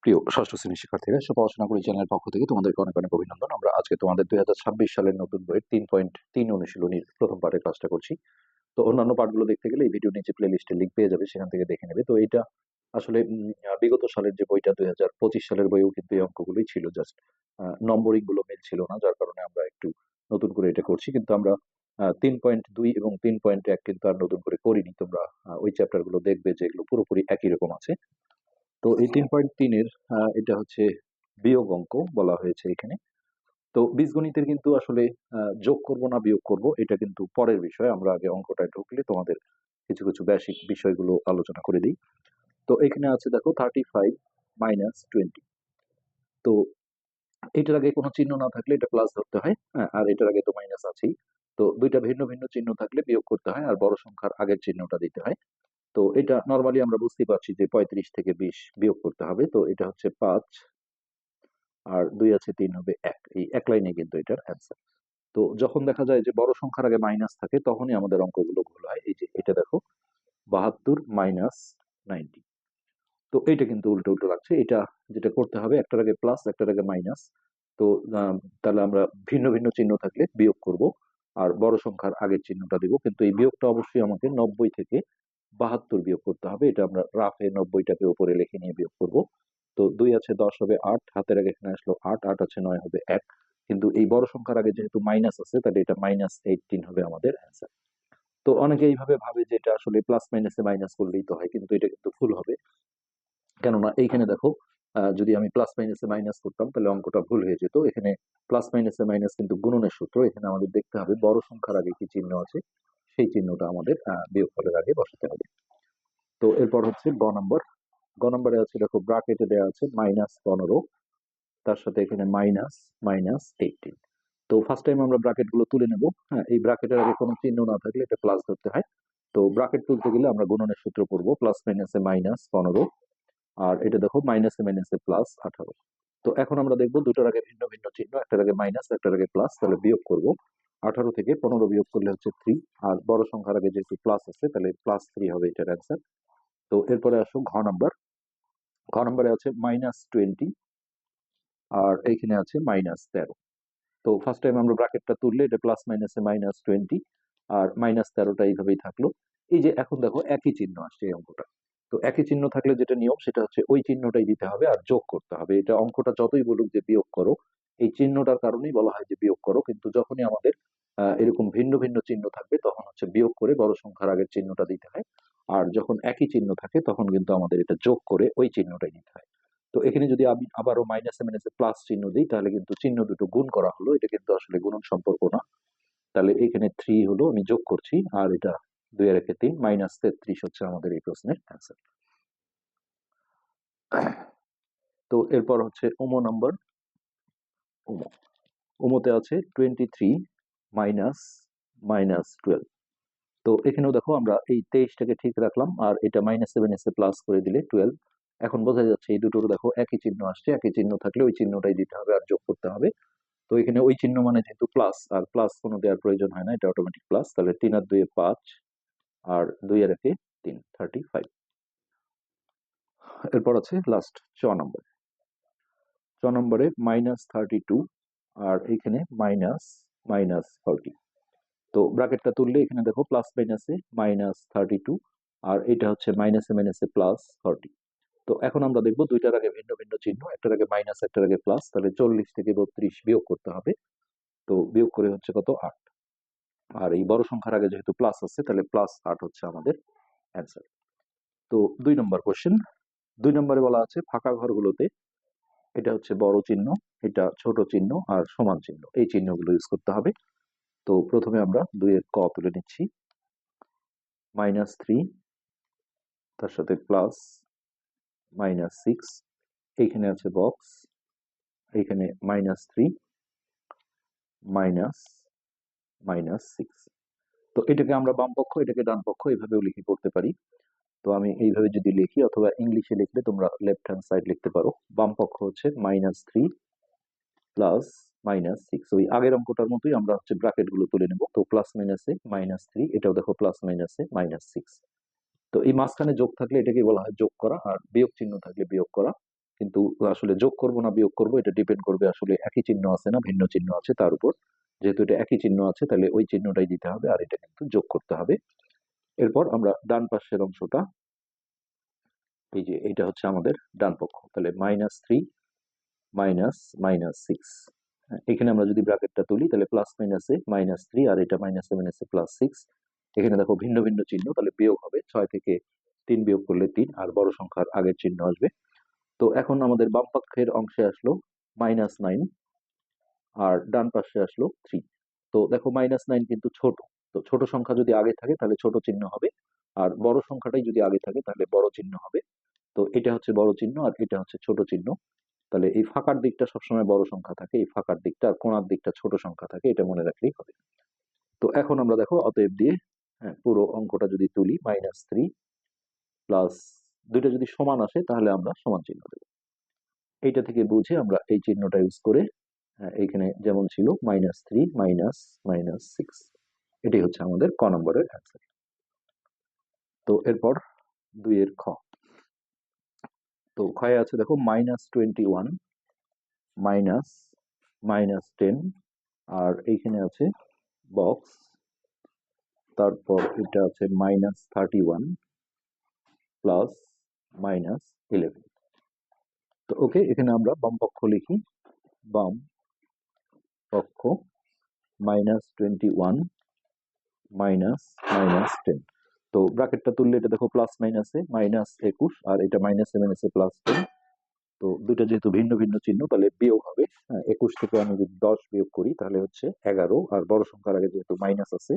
প্রিয় ষষ্ঠ শ্রেণীর শিক্ষার্থীরা, পড়াশোনা করি চ্যানেলের পক্ষ থেকে তোমাদেরকে অনেক অনেক অভিনন্দন। আমরা আজকে তোমাদের 2026 সালের নতুন বইয়ের 3.3 অনুশীলনীর প্রথম পাঠের ক্লাসটা করছি। তো অন্যান্য পাঠগুলো দেখতে গেলে এই ভিডিও নিচে প্লে লিস্টের লিঙ্ক পেয়ে যাবে, সেখান থেকে দেখে নেবে। তো এটা আসলে বিগত সালের যে বইটা 2025 সালের বইও কিন্তু এই অঙ্কগুলোই ছিল, জাস্ট নম্বরিং গুলো মিল ছিল না, যার কারণে আমরা একটু নতুন করে এটা করছি। কিন্তু আমরা 3.2 এবং 3.1 কিন্তু আর নতুন করে করিনি। তোমরা ওই চ্যাপ্টার গুলো দেখবে যেগুলো পুরোপুরি একই রকম আছে। তো এই 3.3-এর এটা হচ্ছে বিয়োগ অঙ্ক বলা হয়েছে এখানে। তো বীজগণিতের কিন্তু আসলে যোগ করব না বিয়োগ করব এটা কিন্তু পরের বিষয়। আমরা আগে অঙ্কটায় ঢুকলে তোমাদের কিছু কিছু বেসিক বিষয়গুলো আলোচনা করে দিই। তো এখানে আছে দেখো 35 মাইনাস 20। তো এটার আগে কোনো চিহ্ন না থাকলে এটা প্লাস ধরতে হয়, হ্যাঁ, আর এটার আগে তো মাইনাস আছেই। তো দুইটা ভিন্ন ভিন্ন চিহ্ন থাকলে বিয়োগ করতে হয়, আর বড় সংখ্যার আগের চিহ্নটা দিতে হয়। তো এটা নর্মালি আমরা বুঝতে পারছি যে 35 থেকে 20 বিয়োগ করতে হবে। তো এটা হচ্ছে 5, আর 2 আছে 3 হবে 1। এই এক লাইনে কিন্তু এটার অ্যান্সার। তো যখন দেখা যায় যে বড় সংখ্যার আগে মাইনাস থাকে, তখনই আমাদের অঙ্কগুলো ভুল হয়। এই যে এটা দেখো 72 মাইনাস 90। তো এটা কিন্তু উল্টো উল্টো লাগছে। এটা যেটা করতে হবে, একটার আগে প্লাস একটার আগে মাইনাস। তো তাহলে আমরা ভিন্ন ভিন্ন চিহ্ন থাকলে বিয়োগ করব, আর বড় সংখ্যার আগের চিহ্নটা দিব। কিন্তু এই বিয়োগটা অবশ্যই আমাকে 90 থেকে 72 বিয়োগ করতে হবে। এটা আমরা রাফে 90টাকে উপরে লিখে নিয়ে বিয়োগ করব। তো 2 আছে 10 হবে 8, হাতের আগে এখানে আসলো 8, 8 আছে 9 হবে 1। কিন্তু এই বড় সংখ্যার আগে যেহেতু মাইনাস আছে, তাহলে এটা -18 হবে আমাদের অ্যান্সার। তো অনেকে এইভাবে ভাবে যে এটা আসলে প্লাস মাইনাসে মাইনাস করলেই তো হয়, কিন্তু এটা কিন্তু ভুল হবে। কেননা এইখানে দেখো, যদি আমি প্লাস মাইনাসে মাইনাস করতাম তাহলে অঙ্কটা ভুল হয়ে যেত। এখানে প্লাস মাইনাসে মাইনাস কিন্তু গুণনের সূত্র। এখানে আমাদের দেখতে হবে বড় সংখ্যার আগে কি চিহ্ন আছে, সেই চিহ্নটা আমাদের বিয়োগফলের আগে বসাতে হবে। তো এরপর হচ্ছে গ নম্বর। গ নম্বরে আছে দেখো ব্রাকেটে দেওয়া আছে -15, তার সাথে এখানে -18। তো ফার্স্ট টাইম আমরা ব্রাকেট গুলো তুলে নেব। হ্যাঁ, এই ব্রাকেটের আগে কোনো চিহ্ন না থাকলে এটা প্লাস ধরতে হয়। তো ব্রাকেট তুলতে গেলে আমরা গুণনের সূত্র পড়বো, প্লাস মাইনাসে -15, আর এটা দেখো মাইনাসে মাইনাসে +18। তো এখন আমরা দেখবো দুটোর আগে ভিন্ন ভিন্ন চিহ্ন, একটার আগে মাইনাস একটার আগে প্লাস, তাহলে বিয়োগ করব। 18 থেকে 15 বিয়োগ করলে হচ্ছে 3, আর বড় সংখ্যার আগে যেহেতু প্লাস আছে তাহলে +3 হবে এটার অ্যান্সার। তো এরপরে আসো ঘ নাম্বার। ঘ নাম্বারে আছে -20, আর এইখানে আছে -13। তো ফার্স্ট টাইম আমরা ব্র্যাকেটটা তুললে এটা প্লাস মাইনাসে -20, আর -13টা এইভাবেই থাকলো। এই যে এখন দেখো একই চিহ্ন আসছে এই অঙ্কটা। তো একই চিহ্ন থাকলে যেটা নিয়ম সেটা হচ্ছে ওই চিহ্নটাই দিতে হবে আর যোগ করতে হবে। এটা অঙ্কটা যতই বলুক যে বিয়োগ করো, এই চিহ্নটার কারণেই বলা হয় যে বিয়োগ করো। কিন্তু যখনই আমাদের এরকম ভিন্ন ভিন্ন চিহ্ন থাকবে, তখন হচ্ছে বিয়োগ করে বড় সংখ্যার আগের চিহ্নটা দিতে হয়। আর যখন একই চিহ্ন থাকে তখন কিন্তু আমাদের এটা যোগ করে ওই চিহ্নটাই দিতে হয়। তো এখানে যদি আমি আবারও মাইনাসে মাইনাসে প্লাস চিহ্ন দিই, তাহলে কিন্তু চিহ্ন দুটো গুণ করা হলো, এটা কিন্তু আসলে গুণন সম্পর্ক না। তাহলে এখানে 3 হলো, আমি যোগ করছি, আর এটা 2 এর একে 3, -33 হচ্ছে আমাদের এই প্রশ্নের অ্যান্সার। তো এরপর হচ্ছে ওমো নাম্বার। ওমো ওমোতে আছে 23 মাইনাস -12। তো এখানেও দেখো আমরা এই 23টাকে ঠিক রাখলাম, আর এটা মাইনাসে মাইনাসে প্লাস করে দিলে 12। এখন বোঝা যাচ্ছে এই দুটোর দেখো একই চিহ্ন আসছে, একই চিহ্ন থাকলে ওই চিহ্নটাই দিতে হবে আর যোগ করতে হবে। তো এখানে ওই চিহ্ন মানে যেহেতু প্লাস, আর প্লাস কোনো দেওয়ার প্রয়োজন হয় না, এটা অটোমেটিক প্লাস। তাহলে 3 আর 2 5, আর 2 এর একে 3, 35। এরপর আছে লাস্ট চ নম্বর। চ নম্বরে -32, আর এখানে -40। তো ব্র্যাকেটটা তুললে এখানে দেখো প্লাস মাইনাসে -32, আর এটা হচ্ছে মাইনাসে মাইনাসে +40। তো এখন আমরা দেখবো দুইটার আগে ভিন্ন ভিন্ন চিহ্ন, একটার আগে মাইনাস একটার আগে প্লাস। তাহলে 40 থেকে 32 বিয়োগ করতে হবে। তো বিয়োগ করে হচ্ছে কত, 8। আর এই বড় সংখ্যার আগে যেহেতু প্লাস আছে, তাহলে +8 হচ্ছে আমাদের অ্যান্সার। তো 2 নম্বর কোশ্চেন। 2 নম্বরে বলা আছে ফাঁকা ঘরগুলোতে, এটা হচ্ছে বড় চিহ্ন, এটা ছোট চিহ্ন, আর সমান চিহ্ন, এই চিহ্নগুলো ইউজ করতে হবে। তো প্রথমে আমরা 2 এর ক তুলে নিচ্ছি, -3, তার সাথে প্লাস -6, এইখানে আছে বক্স, এইখানে -3 মাইনাস -6। তো এটাকে আমরা বাম পক্ষ, এটাকে ডান পক্ষ এইভাবেও লিখে করতে পারি। তো আমি এইভাবে যদি লিখি, অথবা ইংলিশে লিখলে তোমরা লেফট হ্যান্ড সাইড লিখতে পারো। বাম পক্ষ হচ্ছে -3 প্লাস -6। ওই আগের অঙ্কটার মতোই আমরা হচ্ছে ব্র্যাকেট গুলো তুলে নেব। তো প্লাস মাইনাসে -3, এটাও দেখো প্লাস মাইনাসে -6। তো এই মাঝখানে যোগ থাকলে এটাকে বলা হয় যোগ করা, আর বিয়োগ চিহ্ন থাকলে বিয়োগ করা। কিন্তু আসলে যোগ করব না বিয়োগ করব এটা ডিপেন্ড করবে আসলে একই চিহ্ন আছে না ভিন্ন চিহ্ন আছে তার উপর। যেহেতু এটা একই চিহ্ন আছে তাহলে ওই চিহ্নটাই দিতে হবে আর এটা কিন্তু যোগ করতে হবে। এরপর আমরা ডান পাশের অংশটা, এই যে এটা হচ্ছে আমাদের ডান পক্ষ, তাহলে -3 -6। এখানে আমরা যদি ব্র্যাকেটটা তুলি তাহলে প্লাস মাইনাসে -3 আর এটা মাইনাসে মাইনাসে +6। এখানে দেখো ভিন্ন ভিন্ন চিহ্ন, তাহলে বিয়োগ হবে 6 থেকে 3 বিয়োগ করলে 3 আর বড় সংখ্যার আগের চিহ্ন আসবে। তো এখন আমাদের বাম পক্ষের অংশে আসলো -9 আর ডান পাশে আসলো 3। তো দেখো -9 কিন্তু ছোট, তো ছোট সংখ্যা যদি আগে থাকে তাহলে ছোট চিহ্ন হবে, আর বড় সংখ্যাটাই যদি আগে থাকে তাহলে বড় চিহ্ন হবে। তো এটা হচ্ছে বড় চিহ্ন আর এটা হচ্ছে ছোট চিহ্ন। তাহলে এই ফাঁকার দিকটা সবসময় বড় সংখ্যা থাকে, এই ফাঁকার দিকটা আর কোণার দিকটা ছোট সংখ্যা থাকে, এটা মনে রাখলেই হবে। তো এখন আমরা দেখো অতএব দিয়ে, হ্যাঁ, পুরো অঙ্কটা যদি তুলি -3 প্লাস, দুইটা যদি সমান আসে তাহলে আমরা সমান চিহ্ন দেব। এইটা থেকে বুঝে আমরা এই চিহ্নটা ইউজ করে, হ্যাঁ, এইখানে যেমন ছিল -3 -6, এটাই হচ্ছে আমাদের ক নম্বরের অ্যান্সার। তো এরপর 2 এর খ। তো ক্ষয়ে আছে দেখো -21 -10, আর এইখানে আছে বক্স, তারপর এটা আছে -31 প্লাস -11। তো ওকে, এখানে আমরা বাম পক্ষ লিখি, বাম পক্ষ -21 -10। তো ব্র্যাকেটটা তুললে এটা দেখো প্লাস মাইনাসে -21 আর এটা মাইনাসে মাইনাসে +10। তো দুইটা যেহেতু ভিন্ন ভিন্ন চিহ্ন তাহলে বিয়োগ হবে। 21 থেকে আমি যদি 10 বিয়োগ করি তাহলে হচ্ছে 11, আর বড় সংখ্যার আগে যেহেতু মাইনাস আছে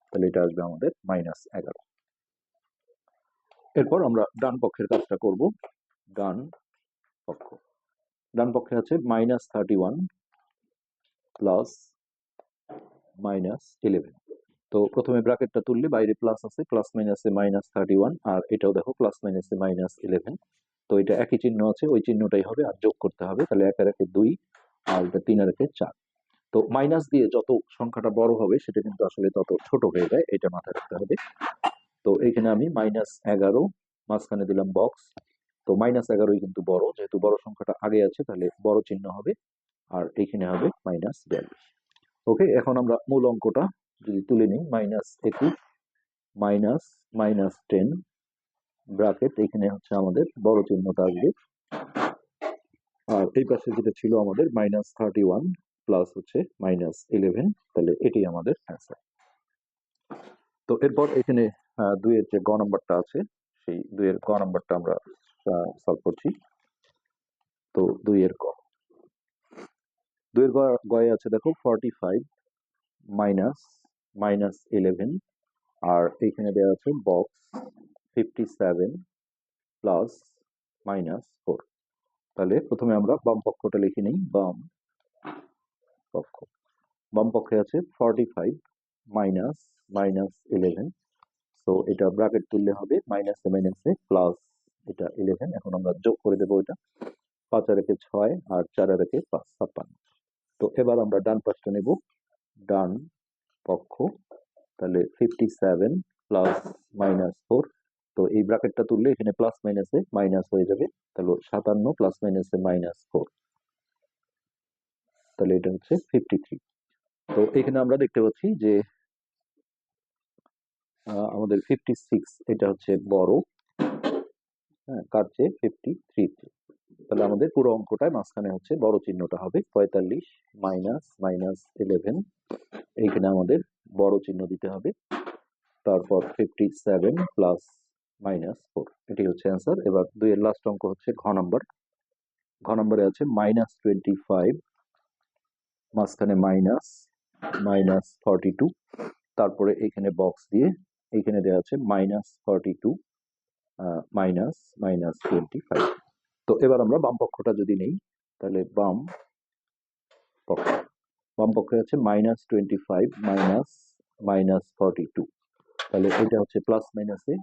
তাহলে এটা আসবে আমাদের -11। এরপর আমরা ডান পক্ষের কাজটা করব। ডান পক্ষ, ডান পক্ষে আছে -31 প্লাস -11। তো প্রথমে ব্র্যাকেটটা তুললে বাইরে প্লাস আছে, প্লাস মাইনাসে -31 আর এটাও দেখো প্লাস মাইনাসে -11। তো এটা একই চিহ্ন আছে, ওই চিহ্নটাই হবে আর যোগ করতে হবে, তাহলে 1 আর 1 2 আর এটা 3 আর 1 4। তো মাইনাস দিয়ে যত সংখ্যাটা বড় হবে সেটা কিন্তু আসলে তত ছোট হয়ে যায়, এটা মাথায় রাখতে হবে। তো এইখানে আমি -11 মাঝখানে দিলাম বক্স। তো -11ই কিন্তু বড়, যেহেতু বড় সংখ্যাটা আগে আছে তাহলে বড় চিহ্ন হবে, আর এইখানে হবে -42। ওকে, এখন আমরা মূল অঙ্কটা যদি তুলে নিই, -21 -10 ব্র্যাকেট, এখানে হচ্ছে আমাদের বড় চিহ্নটা আসবে, আর এই পাশে যেটা ছিল আমাদের -31 প্লাস হচ্ছে -11, তাহলে এটাই আমাদের অ্যান্সার। তো এরপর এখানে 2 এর যে গ নাম্বারটা আছে সেই 2 এর গ নাম্বারটা আমরা সলভ করছি। তো 2 এর গ, 2 এর গয়ে আছে দেখো 45 -11, আর এখানে দেওয়া আছে বক্স 57 প্লাস -4। তাহলে প্রথমে আমরা বাম পক্ষটা লিখে নিই, বাম পক্ষ, বাম পক্ষে আছে 45 -11। তো এটা ব্র্যাকেট তুললে হবে মাইনাসে মাইনাসে প্লাস এটা 11। এখন আমরা যোগ করে দেবো, এটা 5 আর 1 6 আর 4 আর 1 5, 56। তো এবার আমরা ডান পাশটা নেব, ডান পক্ষ, তাহলে 57 প্লাস -4। তো এই ব্র্যাকেটটা তুললে এখানে প্লাস মাইনাসে মাইনাস হয়ে যাবে, তাহলে 57 প্লাস মাইনাসে -4, তাহলে এটা হচ্ছে 53। তো এখানে আমরা দেখতে পাচ্ছি যে আমাদের 56 এটা হচ্ছে বড়, হ্যাঁ, কার চেয়ে 53। তাহলে আমাদের পুরো অঙ্কটায় মাঝখানে হচ্ছে বড় চিহ্নটা হবে 45 -11। এইখানে আমাদের বড় চিহ্ন দিতে হবে, তারপর 57 প্লাস -4, এটি হচ্ছে অ্যান্সার। এবার 2 এর লাস্ট অঙ্ক হচ্ছে ঘ নাম্বার। ঘ নম্বরে আছে -25, মাঝখানে -42, তারপরে এখানে বক্স দিয়ে এখানে দেওয়া আছে -42 -25। তো এবার আমরা বাম পক্ষটা যদি নেই, তাহলে বাম পক্ষ, বাম পক্ষে আছে -25 -42। তাহলে এটা হচ্ছে প্লাস মাইনাসে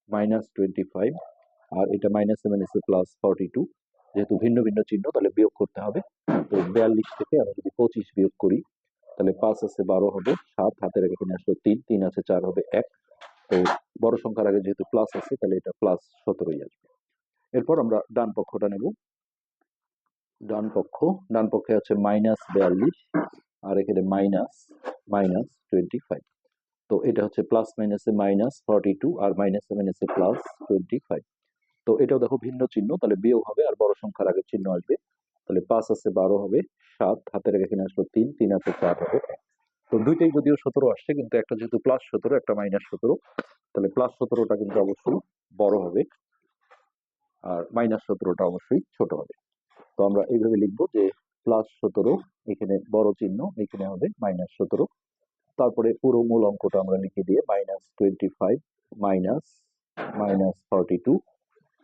-25 আর এটা মাইনাসে মাইনাসে +42। যেহেতু ভিন্ন ভিন্ন চিহ্ন তাহলে বিয়োগ করতে হবে। তো 42 থেকে আমি যদি 25 বিয়োগ করি তাহলে 5 আছে 12 হবে 7, হাতের আগে এখানে আসলো 3, 3 আছে 4 হবে 1। তো বড় সংখ্যার আগে যেহেতু প্লাস আছে তাহলে এটা +17ই আসবে। এরপর আমরা ডান পক্ষটা নেব, ডান পক্ষে আছে -42 আর এখানে -25। তো এটা হচ্ছে প্লাস মাইনাসে -42 আর মাইনাসে মাইনাসে +25। তো এটাও দেখো ভিন্ন চিহ্ন, তাহলে বিয়োগ হবে আর বড় সংখ্যার আগের চিহ্ন আসবে। তাহলে 5 আছে 12 হবে 7, হাতের আগে এখানে আসলো 3, 3 আছে 4 হবে 1। তো দুইটাই যদিও 17 আসছে, কিন্তু একটা যেহেতু +17 একটা -17, তাহলে +17টা কিন্তু অবশ্যই বড় হবে আর -17টা অবশ্যই ছোট হবে। তো আমরা এইভাবে লিখবো যে +17 এখানে বড় চিহ্ন, এখানে হবে -17। তারপরে পুরো মূল অঙ্কটা আমরা লিখে দিয়ে -25 -42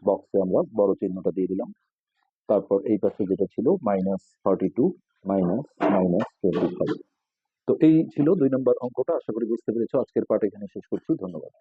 বক্সে আমরা বড় চিহ্নটা দিয়ে দিলাম। তারপর এই পাশে যেটা ছিল -42 -25। তো এই ছিল 2 নম্বর অঙ্কটা। আশা করি বুঝতে পেরেছো। আজকের পাঠ এখানে শেষ করছি। ধন্যবাদ।